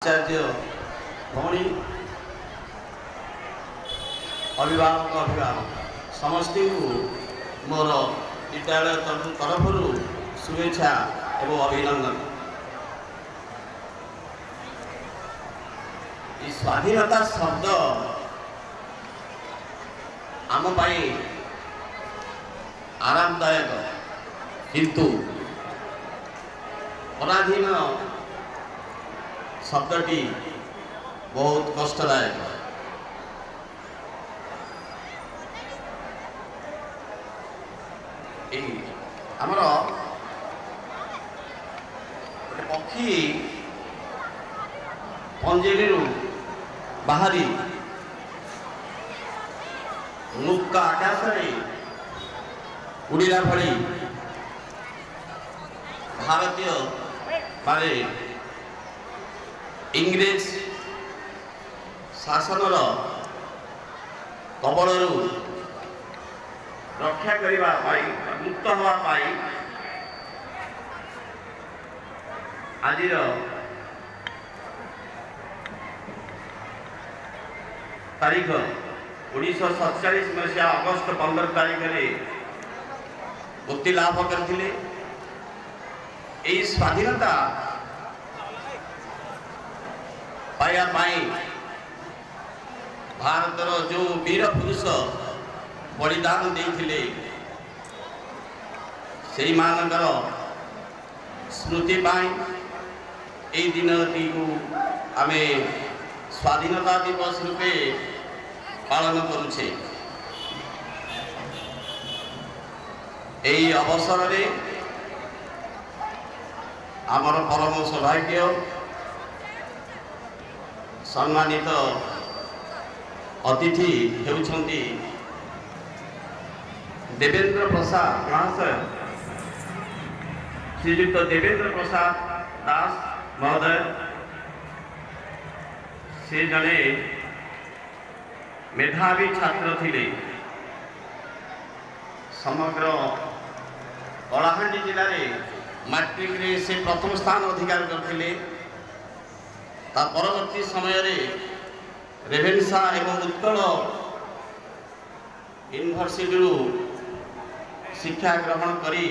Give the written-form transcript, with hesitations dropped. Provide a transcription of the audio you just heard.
आचार्य भौणी अभिभावक समस्त मोर विद्यालय तरफ शुभेच्छा एवं अभिनंदन। स्वाधीनता शब्द आम आरामदायक किंतु पराधीन शब्दटी बहुत कष्टदायक। आमर पक्षी पंजेरी बाहरी मुक्त आकाश उड़ीला भली भारतीय माने इंग्रेज शासन कबल रक्षा करने मुक्त होगापाई आज तारीख 1947 मसीहा अगस्त 15 तारीख में मुक्ति लाभ करथिले। स्वाधीनता पाया भारतर जो वीर पुरुष बलिदान देथिले सेई मानकर स्मृति पाई दिनटी को आमे स्वाधीनता दिवस रूपे पालन करुछे। अवसर रे आमर परम सौभाग्य सम्मानित अतिथि हेउछंती देवेंद्र प्रसाद महाशय, श्रीयुक्त देवेंद्र प्रसाद दास महोदय। से जड़े मेधावी छात्र थिले। समग्र कलाहांडी जिले में मैट्रिक रे से प्रथम स्थान अधिकार करथिले। परवर्ती समय रे रेभेन्सा एवं उत्कल यूनिवर्सिटी शिक्षा ग्रहण करी